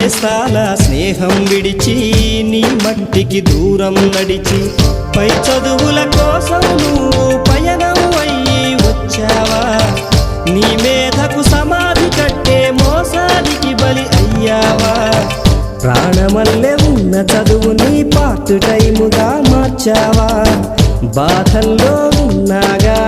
నేస్తాల స్నేహం విడిచి నీ మట్టికి దూరం నడిచి పై చదువుల కోసం నువ్వు పయనం అయ్యి వచ్చావా నీ మేధకు సమాధి కట్టే మోసానికి బలి అయ్యావా ప్రాణమల్లె ఉన్న చదువుని పార్ట్ టైముగా మార్చావా బాధల్లో ఉన్నాగా